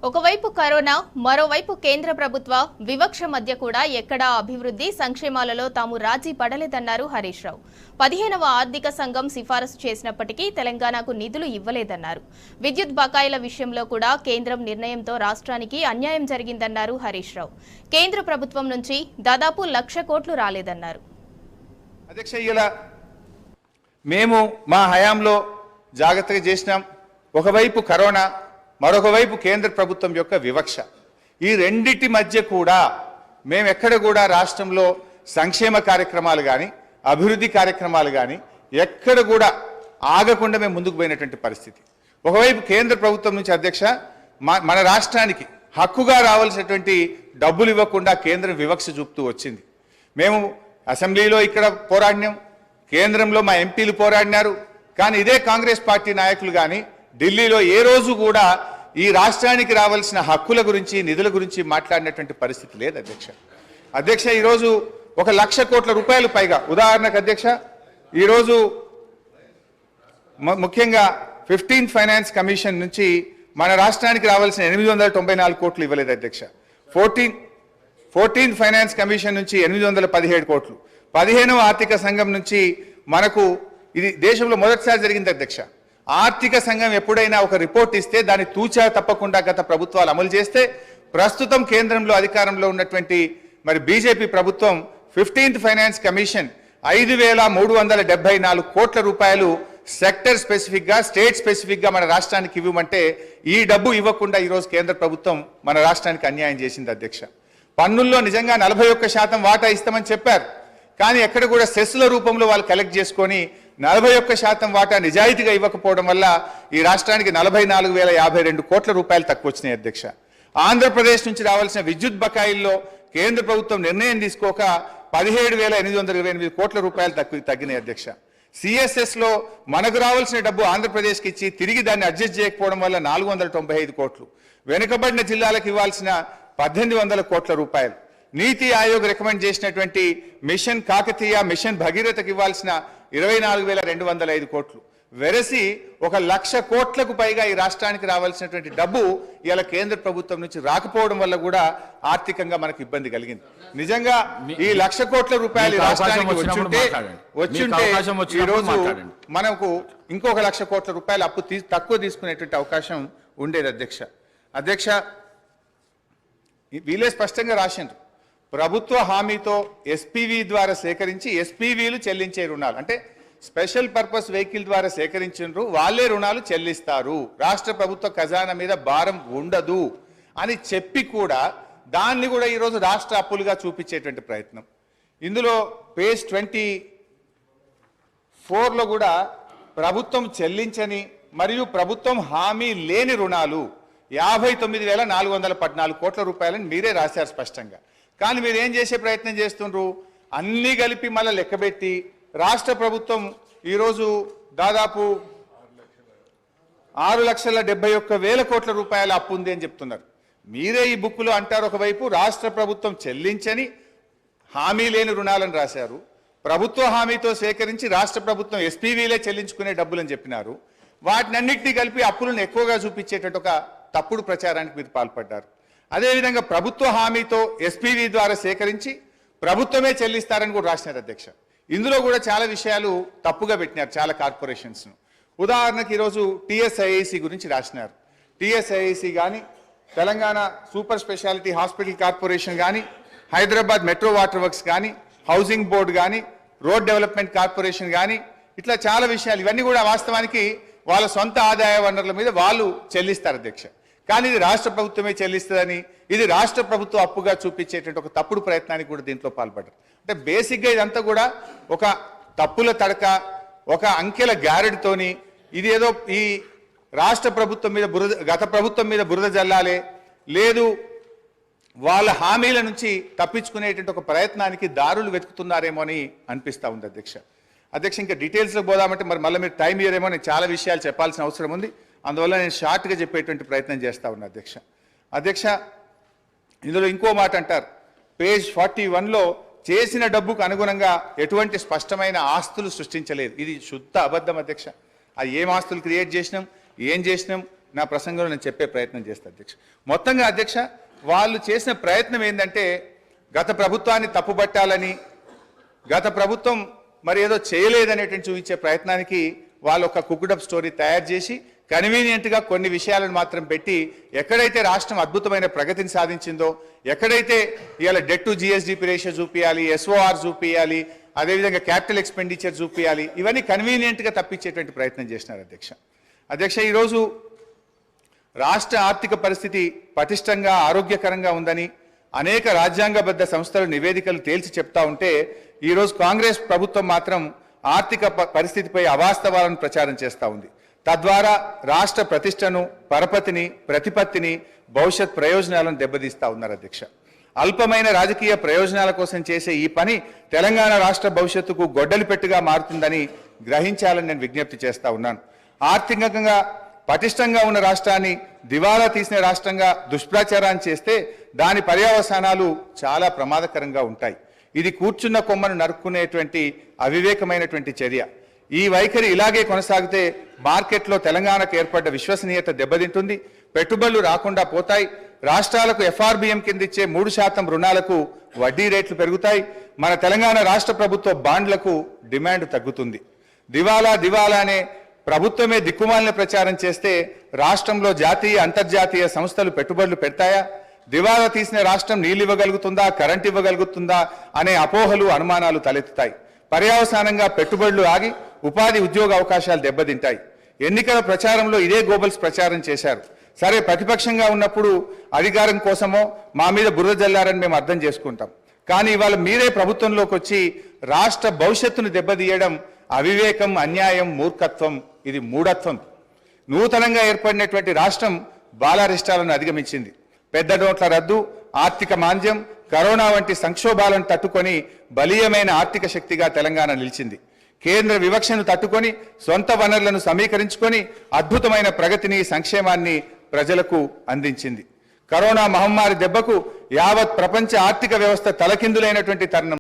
ఒకవైపు కరోనా, మరోవైపు కేంద్ర ప్రభుత్వ వివక్ష మధ్య కూడా ఎక్కడా అభివృద్ధి సంక్షేమాలలో తాము రాజీ పడలేదన్నారు హరీష్ రావు. 15వ ఆర్థిక సంఘం సిఫారసు చేసినప్పటికీ తెలంగాణకు నిధులు ఇవ్వలేదన్నారు. విద్యుత్ బకాయిల విషయంలో కూడా కేంద్రం నిర్ణయంతో రాష్ట్రానికి అన్యాయం జరిగిందన్నారు హరీష్ రావు. కేంద్ర ప్రభుత్వం నుంచి దాదాపు 1,00,000 కోట్లు రాలేదన్నారు. అధ్యక్ష, ఇలా మేము మా హయాంలో జాగ్రత్తగా చేసినాం. ఒకవైపు కరోనా, మరొక వైపు కేంద్ర ప్రభుత్వం యొక్క వివక్ష. ఈ రెండిటి మధ్య కూడా మేము ఎక్కడ కూడా రాష్ట్రంలో సంక్షేమ కార్యక్రమాలు కానీ అభివృద్ధి కార్యక్రమాలు కానీ ఎక్కడ కూడా ఆగకుండా మేము ముందుకు పోయినటువంటి పరిస్థితి. ఒకవైపు కేంద్ర ప్రభుత్వం నుంచి అధ్యక్ష మన రాష్ట్రానికి హక్కుగా రావాల్సినటువంటి డబ్బులు ఇవ్వకుండా కేంద్రం వివక్ష చూపుతూ వచ్చింది. మేము అసెంబ్లీలో ఇక్కడ పోరాడినాం, కేంద్రంలో మా ఎంపీలు పోరాడినారు. కానీ ఇదే కాంగ్రెస్ పార్టీ నాయకులు కానీ ఢిల్లీలో ఏ రోజు కూడా ఈ రాష్ట్రానికి రావాల్సిన హక్కుల గురించి నిధుల గురించి మాట్లాడినటువంటి పరిస్థితి లేదు అధ్యక్ష. ఈరోజు 1,00,000 కోట్ల రూపాయలు పైగా, ఉదాహరణకు అధ్యక్ష, ఈరోజు ముఖ్యంగా 15th ఫైనాన్స్ కమిషన్ నుంచి మన రాష్ట్రానికి రావాల్సిన 894 కోట్లు ఇవ్వలేదు అధ్యక్ష. 14th ఫైనాన్స్ కమిషన్ నుంచి 817 కోట్లు, 15వ ఆర్థిక సంఘం నుంచి మనకు, ఇది దేశంలో మొదటిసారి జరిగింది అధ్యక్ష. ఆర్థిక సంఘం ఎప్పుడైనా ఒక రిపోర్ట్ ఇస్తే దాన్ని తూచా తప్పకుండా గత ప్రభుత్వాలు అమలు చేస్తే, ప్రస్తుతం కేంద్రంలో అధికారంలో ఉన్నటువంటి మరి బీజేపీ ప్రభుత్వం 15th ఫైనాన్స్ కమిషన్ 5,374 కోట్ల రూపాయలు సెక్టర్ స్పెసిఫిక్ గా, స్టేట్ స్పెసిఫిక్ గా మన రాష్ట్రానికి ఇవ్వమంటే ఈ డబ్బు ఇవ్వకుండా ఈరోజు కేంద్ర ప్రభుత్వం మన రాష్ట్రానికి అన్యాయం చేసింది అధ్యక్ష. పన్నుల్లో నిజంగా 41% వాటా ఇస్తామని చెప్పారు. కానీ ఎక్కడ కూడా సెస్ల రూపంలో వాళ్ళు కలెక్ట్ చేసుకొని 41% వాటా నిజాయితీగా ఇవ్వకపోవడం వల్ల ఈ రాష్ట్రానికి 44,052 కోట్ల రూపాయలు తక్కువ వచ్చినాయి అధ్యక్ష. ఆంధ్రప్రదేశ్ నుంచి రావాల్సిన విద్యుత్ బకాయిల్లో కేంద్ర ప్రభుత్వం నిర్ణయం తీసుకోక 17,828 కోట్ల రూపాయలు తగ్గినాయి అధ్యక్ష. సిఎస్ఎస్ లో మనకు రావాల్సిన డబ్బు ఆంధ్రప్రదేశ్కి ఇచ్చి తిరిగి దాన్ని అడ్జస్ట్ చేయకపోవడం వల్ల 495 కోట్లు, వెనుకబడిన జిల్లాలకు ఇవ్వాల్సిన 1,800 కోట్ల రూపాయలు, నీతి ఆయోగ్ రికమెండ్ చేసినటువంటి మిషన్ కాకతీయ, మిషన్ భగీరథకి ఇవ్వాల్సిన 24,205 కోట్లు, వెరసి 1,00,000 కోట్లకు పైగా ఈ రాష్ట్రానికి రావాల్సినటువంటి డబ్బు ఇలా కేంద్ర ప్రభుత్వం నుంచి రాకపోవడం వల్ల కూడా ఆర్థికంగా మనకు ఇబ్బంది కలిగింది. నిజంగా ఈ 1,00,000 కోట్ల రూపాయలు రాష్ట్రానికి వచ్చుంటే ఈ రోజు మనకు ఇంకొక 1,00,000 కోట్ల రూపాయలు అప్పు తక్కువ తీసుకునేటువంటి అవకాశం ఉండేది అధ్యక్ష. వీళ్ళే స్పష్టంగా రాసిండ్రు, ప్రభుత్వ హామీతో ఎస్పీవీ ద్వారా సేకరించి ఎస్పీవీలు చెల్లించే రుణాలు, అంటే స్పెషల్ పర్పస్ వెహికల్ ద్వారా సేకరించారు, వాళ్ళే రుణాలు చెల్లిస్తారు, రాష్ట్ర ప్రభుత్వ ఖజానా మీద భారం ఉండదు అని చెప్పి కూడా దాన్ని కూడా ఈరోజు రాష్ట్ర అప్పులుగా చూపించేటువంటి ప్రయత్నం. ఇందులో పేజ్ 24లో కూడా ప్రభుత్వం చెల్లించని మరియు ప్రభుత్వం హామీ లేని రుణాలు 59,414 కోట్ల రూపాయలని మీరే రాశారు స్పష్టంగా. కానీ మీరు ఏం చేసే ప్రయత్నం చేస్తుండ్రు, అన్ని కలిపి మళ్ళీ లెక్కబెట్టి రాష్ట్ర ప్రభుత్వం ఈరోజు దాదాపు 6,71,000 కోట్ల రూపాయల అప్పు ఉంది అని చెప్తున్నారు. మీరే ఈ బుక్లో అంటారు, ఒకవైపు రాష్ట్ర ప్రభుత్వం చెల్లించని హామీ లేని రుణాలను రాశారు, ప్రభుత్వ హామీతో సేకరించి రాష్ట్ర ప్రభుత్వం ఎస్పీవీలే చెల్లించుకునే డబ్బులని చెప్పినారు, వాటినన్నింటినీ కలిపి అప్పులను ఎక్కువగా చూపించేటట్టు ఒక తప్పుడు ప్రచారానికి మీరు పాల్పడ్డారు. అదేవిధంగా ప్రభుత్వ హామీతో ఎస్పీవీ ద్వారా సేకరించి ప్రభుత్వమే చెల్లిస్తారని కూడా రాసినారు అధ్యక్ష. ఇందులో కూడా చాలా విషయాలు తప్పుగా పెట్టినారు చాలా కార్పొరేషన్స్ను. ఉదాహరణకు ఈరోజు టీఎస్ఐఐసి గురించి రాసినారు. టీఎస్ఐఐసి కానీ, Telangana super speciality hospital corporation కానీ, హైదరాబాద్ మెట్రో వాటర్ వర్క్స్ కానీ, హౌసింగ్ బోర్డు కానీ, రోడ్ డెవలప్మెంట్ కార్పొరేషన్ కానీ, ఇట్లా చాలా విషయాలు, ఇవన్నీ కూడా వాస్తవానికి వాళ్ళ సొంత ఆదాయ వనరుల మీద వాళ్ళు చెల్లిస్తారు అధ్యక్ష. కానీ ఇది రాష్ట్ర ప్రభుత్వమే చెల్లిస్తుందని, ఇది రాష్ట్ర ప్రభుత్వ అప్పుగా చూపించేటువంటి ఒక తప్పుడు ప్రయత్నానికి కూడా దీంట్లో పాల్పడ్డారు. అంటే బేసిక్గా ఇదంతా కూడా ఒక తప్పుల తడక, ఒక అంకెల గ్యారెడ్తోని ఇది ఏదో ఈ రాష్ట్ర ప్రభుత్వం మీద గత ప్రభుత్వం మీద బురద జల్లాలే, లేదు వాళ్ళ హామీల నుంచి తప్పించుకునేటువంటి ఒక ప్రయత్నానికి దారులు వెతుకుతున్నారేమో అని అనిపిస్తూ ఉంది అధ్యక్ష. ఇంకా డీటెయిల్స్లో పోదామంటే మళ్ళీ మీరు టైం ఇయ్యరేమో, నేను చాలా విషయాలు చెప్పాల్సిన అవసరం ఉంది, అందువల్ల నేను షార్ట్గా చెప్పేటువంటి ప్రయత్నం చేస్తూ ఉన్నా అధ్యక్ష. ఇందులో ఇంకో మాట అంటారు, పేజ్ 41లో చేసిన డబ్బుకు అనుగుణంగా ఎటువంటి స్పష్టమైన ఆస్తులు సృష్టించలేదు. ఇది శుద్ధ అబద్ధం అధ్యక్ష. ఏం ఆస్తులు క్రియేట్ చేసినాం, ఏం చేసినాం, నా ప్రసంగంలో నేను చెప్పే ప్రయత్నం చేస్తాను అధ్యక్ష. మొత్తంగా అధ్యక్ష, వాళ్ళు చేసిన ప్రయత్నం ఏంటంటే గత ప్రభుత్వాన్ని తప్పుబట్టాలని, గత ప్రభుత్వం మరి ఏదో చేయలేదనేటువంటి చూపించే ప్రయత్నానికి వాళ్ళు ఒక కుక్డప్ స్టోరీ తయారు చేసి కన్వీనియంట్గా కొన్ని విషయాలను మాత్రం పెట్టి, ఎక్కడైతే రాష్ట్రం అద్భుతమైన ప్రగతిని సాధించిందో, ఎక్కడైతే ఇవాళ డెట్ టు జిఎస్డిపి రేషియో చూపించాలి, ఎస్ఓఆర్ చూపించాలి, అదేవిధంగా క్యాపిటల్ ఎక్స్పెండిచర్ చూపించాలి, ఇవన్నీ కన్వీనియంట్గా తప్పించేటువంటి ప్రయత్నం చేసినారు అధ్యక్ష. ఈరోజు రాష్ట్ర ఆర్థిక పరిస్థితి పటిష్టంగా ఆరోగ్యకరంగా ఉందని అనేక రాజ్యాంగబద్ధ సంస్థలు నివేదికలు తేల్చి చెప్తా ఉంటే, ఈరోజు కాంగ్రెస్ ప్రభుత్వం మాత్రం ఆర్థిక పరిస్థితిపై అవాస్తవాలను ప్రచారం చేస్తూ ఉంది. తద్వారా రాష్ట్ర ప్రతిష్టను, పరపతిని, ప్రతిపత్తిని, భవిష్యత్ ప్రయోజనాలను దెబ్బతీస్తా ఉన్నారు అధ్యక్ష. అల్పమైన రాజకీయ ప్రయోజనాల కోసం చేసే ఈ పని తెలంగాణ రాష్ట్ర భవిష్యత్తుకు గొడ్డలి పెట్టుగా మారుతుందని గ్రహించాలని నేను విజ్ఞప్తి చేస్తా ఉన్నాను. ఆర్థికంగా పటిష్టంగా ఉన్న రాష్ట్రాన్ని దివాలా తీసిన రాష్ట్రంగా దుష్ప్రచారాన్ని చేస్తే దాని పర్యవసానాలు చాలా ప్రమాదకరంగా ఉంటాయి. ఇది కూర్చున్న కొమ్మను నరుక్కునేటువంటి అవివేకమైనటువంటి చర్య. ఈ వైఖరి ఇలాగే కొనసాగితే మార్కెట్లో తెలంగాణకు ఏర్పడ్డ విశ్వసనీయత దెబ్బతింటుంది, పెట్టుబడులు రాకుండా పోతాయి, రాష్ట్రాలకు ఎఫ్ఆర్బిఎం కింద ఇచ్చే 3% రుణాలకు వడ్డీ రేట్లు పెరుగుతాయి, మన తెలంగాణ రాష్ట్ర ప్రభుత్వ బాండ్లకు డిమాండ్ తగ్గుతుంది. దివాలా అనే ప్రభుత్వమే దిక్కుమాలిన ప్రచారం చేస్తే రాష్ట్రంలో జాతీయ అంతర్జాతీయ సంస్థలు పెట్టుబడులు పెడతాయా? దివాలా తీసిన రాష్ట్రం నీళ్ళు ఇవ్వగలుగుతుందా, కరెంట్ ఇవ్వగలుగుతుందా అనే అపోహలు, అనుమానాలు తలెత్తుతాయి. పర్యవసానంగా పెట్టుబడులు ఆగి ఉపాధి ఉద్యోగ అవకాశాలు దెబ్బతింటాయి. ఎన్నికల ప్రచారంలో ఇదే గోబల్స్ ప్రచారం చేశారు. సరే, ప్రతిపక్షంగా ఉన్నప్పుడు అధికారం కోసమో మా మీద బురద జల్లారని మేము అర్థం చేసుకుంటాం. కానీ ఇవాళ మీరే ప్రభుత్వంలోకి వచ్చి రాష్ట్ర భవిష్యత్తును దెబ్బతీయడం అవివేకం, అన్యాయం, మూర్ఖత్వం, ఇది మూఢత్వం. నూతనంగా ఏర్పడినటువంటి రాష్ట్రం బాలారిష్టాలను అధిగమించింది. పెద్ద నోట్ల రద్దు, ఆర్థిక మాంద్యం, కరోనా వంటి సంక్షోభాలను తట్టుకొని బలీయమైన ఆర్థిక శక్తిగా తెలంగాణ నిలిచింది. కేంద్ర వివక్షను తట్టుకొని సొంత వనరులను సమీకరించుకొని అద్భుతమైన ప్రగతిని, సంక్షేమాన్ని ప్రజలకు అందించింది. కరోనా మహమ్మారి దెబ్బకు యావత్ ప్రపంచ ఆర్థిక వ్యవస్థ తలకిందులైనటువంటి తరుణం